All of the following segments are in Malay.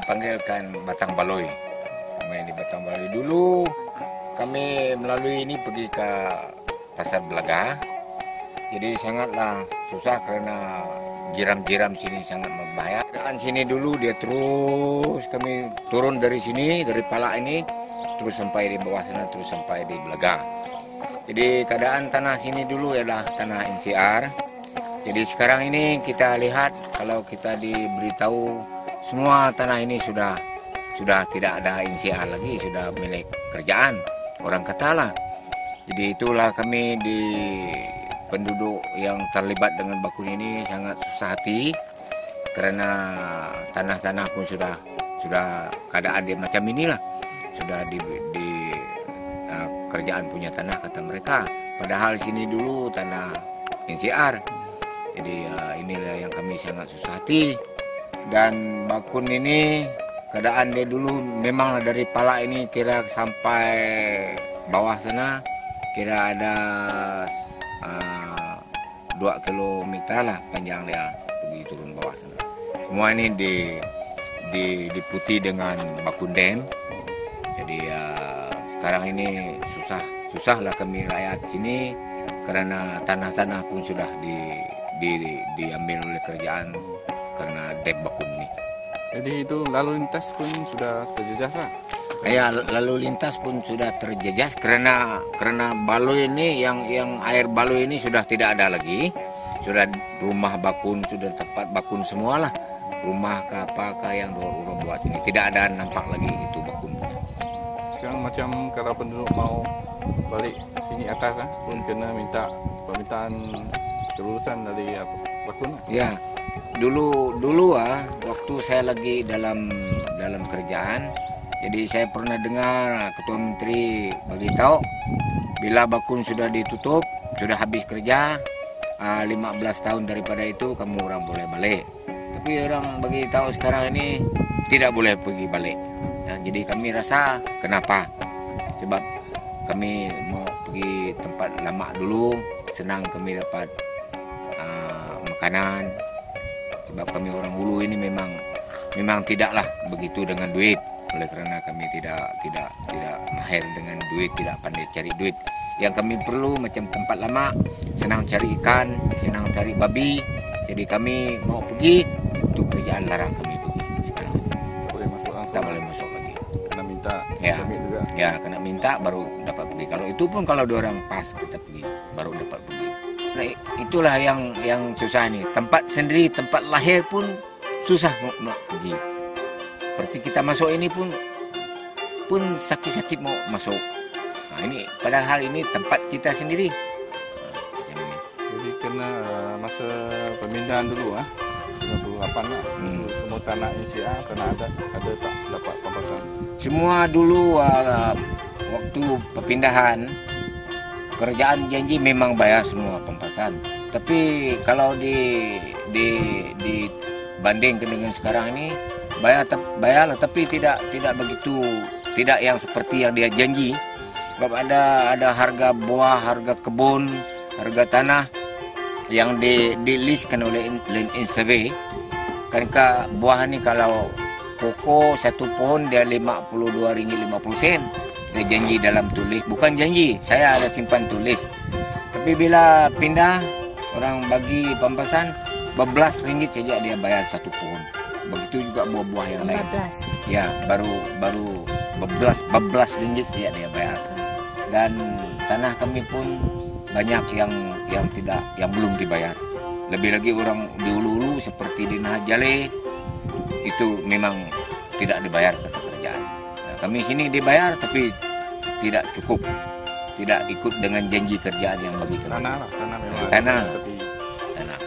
dipanggilkan Batang Baloi. Rumah ini Batang Baloi. Dulu kami melalui ini pergi ke Pasar Belaga. Jadi sangatlah susah karena jiram-jiram sini sangat berbahaya. Dan sini dulu dia terus kami turun dari sini, dari Palak ini, terus sampai di bawah sana, terus sampai di Belaga. Jadi keadaan tanah sini dulu adalah tanah NCR. Jadi sekarang ini kita lihat kalau kita diberitahu semua tanah ini sudah tidak ada NCR lagi, sudah milik kerajaan. Orang katalah. Jadi itulah kami di penduduk yang terlibat dengan bakun ini sangat susah hati karena tanah-tanah pun sudah keadaan dia macam inilah, sudah di kerajaan punya tanah kata mereka, padahal sini dulu tanah NCR. Jadi inilah yang kami sangat susah hati. Dan bakun ini keadaan dia dulu memang dari Palak ini kira sampai bawah sana kira ada 2 kilometer lah panjang dia pergi turun bawah sana. Semua ini diputi dengan bakun dam. Jadi sekarang ini susahlah kami rakyat sini karena tanah-tanah pun sudah diambil oleh kerajaan karena dam bakun ini. Jadi itu lalu lintas pun sudah terjejas lah. Ya, lalu lintas pun sudah terjejas karena baloi ini yang air baloi ini sudah tidak ada lagi. Sudah rumah bakun, sudah tempat bakun semualah. Rumah ke apa yang orang buat sini tidak ada nampak lagi itu bakun. Sekarang macam kalau penduduk mau balik sini atas pun kena minta permintaan kelulusan dari bakun. Ya, dulu waktu saya lagi dalam kerjaan. Jadi saya pernah dengar Ketua Menteri bagi tahu bila bakun sudah ditutup, sudah habis kerja 15 tahun daripada itu kamu orang boleh balik. Tapi orang bagi tahu sekarang ini tidak boleh pergi balik. Nah, jadi kami rasa kenapa? Sebab kami mau pergi tempat lama dulu, senang kami dapat makanan. Sebab kami orang Hulu ini memang tidaklah begitu dengan duit. Oleh kerana kami tidak mahir dengan duit, tidak pandai cari duit. Yang kami perlu macam tempat lama, senang cari ikan, senang cari babi. Jadi kami mau pergi, untuk kerjaan larang kami pergi sekarang. Boleh masuk langsung. Tak boleh masuk lagi. Kena minta Ya, permit juga. ya kena minta baru dapat pergi. Kalau itu pun kalau ada orang pas kita pergi, baru dapat pergi. Nah, itulah yang susah nih. Tempat sendiri, tempat lahir pun susah mau pergi. Seperti kita masuk ini pun sakit-sakit mau masuk. Nah, ini padahal ini tempat kita sendiri. Jadi kena masa pemindahan dulu 98 lah. Semua tanah NCR kena ada tak dapat pampasan. Semua dulu waktu perpindahan kerajaan janji memang bayar semua pampasan. Tapi kalau dibandingkan dengan sekarang ini bayarlah, tapi tidak begitu, tidak yang seperti yang dia janji. Sebab ada harga buah, harga kebun, harga tanah yang dilistkan oleh Land Survey. Karena buah ini kalau koko satu pohon dia RM52.50. Dia janji dalam tulis, bukan janji, saya ada simpan tulis. Tapi bila pindah orang bagi pampasan RM12 saja dia bayar satu pohon. Begitu juga buah-buah yang lain. Ya, baru RM12 saja dia bayar. Dan tanah kami pun banyak yang belum dibayar. Lebih lagi orang di Hulu seperti di Nahajale itu memang tidak dibayar kata kerajaan. Nah, kami sini dibayar tapi tidak cukup. Tidak ikut dengan janji kerjaan yang bagi kami. Tanah memang. Tanah.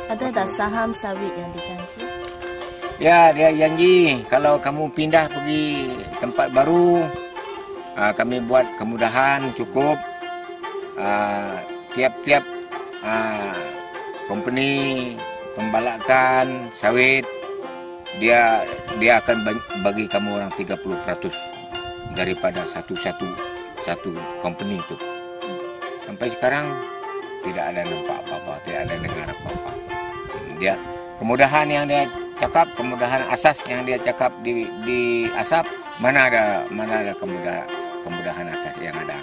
Ada tak saham sawit yang dijanji? Ya, dia janji kalau kamu pindah pergi tempat baru, kami buat kemudahan cukup. Tiap-tiap company pembalakan sawit dia akan bagi kamu orang 30% daripada satu company itu. Sampai sekarang tidak ada nampak apa-apa, tidak ada dengar apa-apa. Dia kemudahan yang dia cakap kemudahan asas yang dia cakap di asap, mana ada kemudahan asas yang ada.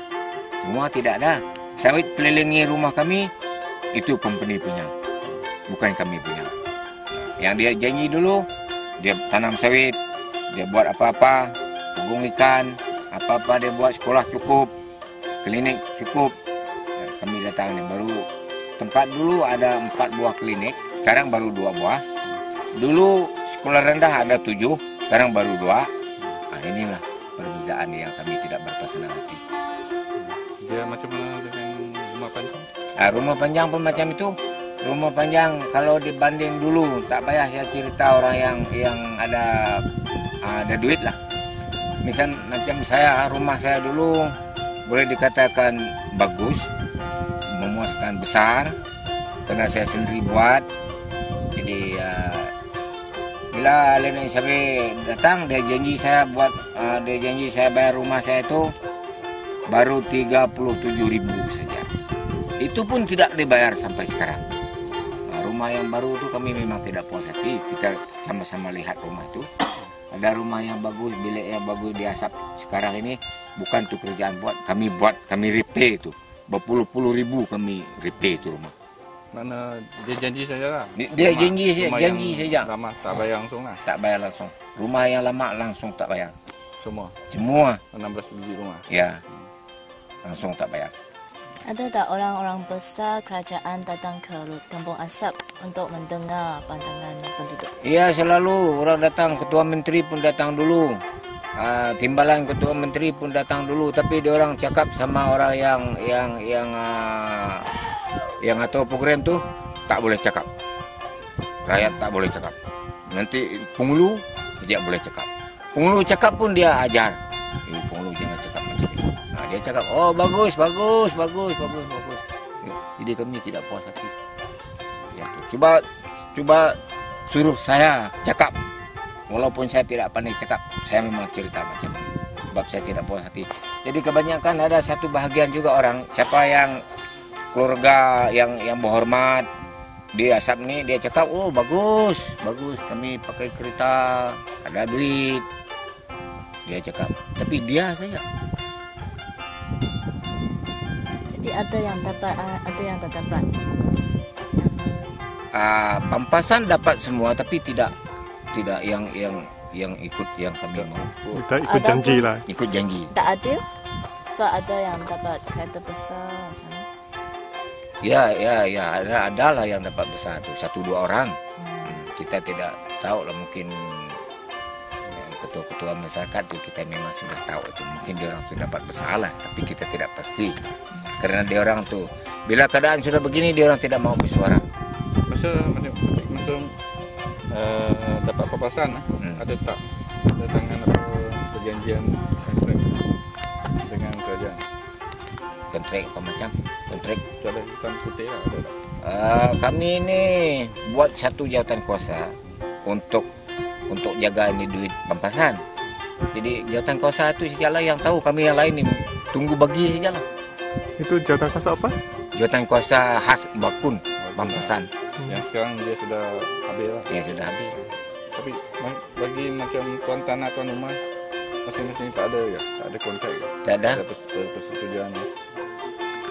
Semua tidak ada. Sawit kelilingi rumah kami itu company punya, bukan kami punya. Yang dia janji dulu, dia tanam sawit, dia buat apa-apa, kebun ikan, apa-apa dia buat, sekolah cukup, klinik cukup. Kami datang nih, baru tempat dulu ada 4 buah klinik, sekarang baru 2 buah. Dulu sekolah rendah ada 7, sekarang baru 2. Nah, inilah perbezaan yang kami tidak berpasangan hati. Dia macam mana dengan rumah panjang? Nah, rumah panjang pun macam itu. Rumah panjang kalau dibanding dulu, tak payah saya cerita orang yang ada duit lah. Misal macam saya, rumah saya dulu boleh dikatakan bagus, memuaskan, besar, karena saya sendiri buat. Jadi bila Lena Isabe datang, dia janji saya buat, dia janji saya bayar rumah saya itu baru 37.000 saja. Itu pun tidak dibayar sampai sekarang. Nah, rumah yang baru itu kami memang tidak puas hati. Kita sama-sama lihat rumah itu. Ada rumah yang bagus, bilik yang bagus diasap. Sekarang ini bukan tuh kerjaan buat, kami repair itu. Berpuluh-puluh ribu kami repair itu rumah. Mana dia janji saja lah. Dia janji saja. Lama tak bayar langsung lah. Tak bayar langsung. Rumah yang lama langsung tak bayar. Semua. 16 biji rumah. Ya, langsung tak bayar. Ada tak orang-orang besar kerajaan datang ke Kampung Asap untuk mendengar pandangan penduduk? Iya, selalu orang datang, ketua menteri pun datang dulu, timbalan ketua menteri pun datang dulu, tapi dia orang cakap sama orang yang atur program tu tak boleh cakap, rakyat tak boleh cakap. Nanti penghulu tidak boleh cakap. Penghulu cakap pun dia ajar, penghulu jangan cakap macam ini. Nah, dia cakap, oh bagus. Jadi kami tidak puas hati. Ya, coba suruh saya cakap. Walaupun saya tidak pandai cakap, saya memang cerita macam ini. Sebab saya tidak puas hati. Jadi kebanyakan ada satu bahagian juga orang, siapa yang keluarga yang berhormat, dia Asap ni dia cakap, oh bagus, kami pakai kereta, ada duit. Dia cakap, tapi dia saja. Jadi ada yang dapat, ada yang tak dapat. Pampasan dapat semua, tapi tidak yang ikut yang kami mau. Kita ikut janji lah. Ikut janji. Tak adil? Sebab ada yang dapat kereta besar. Ya, ada lah yang dapat besar tu, 1-2 orang. Kita tidak tahu lah, mungkin ketua-ketua masyarakat tu kita memang sudah tahu itu. Mungkin dia orang sudah dapat besar lah, tapi kita tidak pasti. Karena dia orang tu, bila keadaan sudah begini, dia orang tidak mau bersuara. Masa dapat papasan, ada tak ada tangan apa perjanjian kontrak dengan kerajaan? Kontrak apa macam? Kontrak Secara hitam putih lah, ada tak? Kami ini buat satu jawatan kuasa untuk jaga ini duit pampasan. Jadi jawatan kuasa itu sajalah yang tahu, kami yang lain ini tunggu bagi sajalah. Itu jawatan kuasa apa? Jawatan kuasa khas Bakun pampasan. Yang sekarang dia sudah habis lah. Ya sudah habis. Tapi bagi macam tuan tanah, tuan rumah, masing-masing tak ada ya? Tak ada kontrak ya? Tak ada. Tak ada persetujuan ya?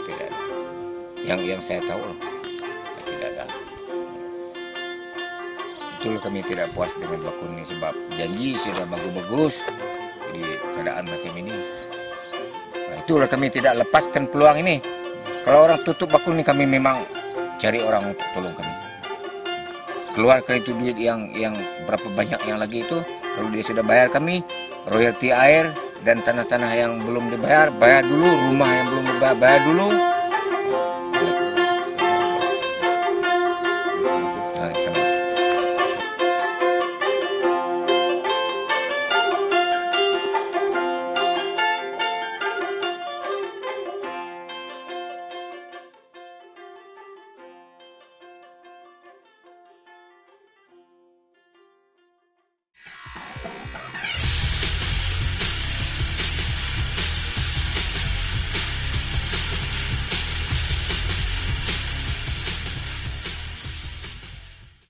Tidak ada. Yang saya tahu lah, tidak ada. Itulah kami tidak puas dengan Bakun ini, sebab janji sudah bagus-bagus, jadi keadaan macam ini. Nah, itulah kami tidak lepaskan peluang ini. Kalau orang tutup Bakun ini, kami memang cari orang untuk tolong kami. Keluarkan itu duit yang berapa banyak yang lagi itu. Kalau dia sudah bayar kami, royalti air dan tanah-tanah yang belum dibayar, bayar dulu. Rumah yang belum dibayar, bayar dulu.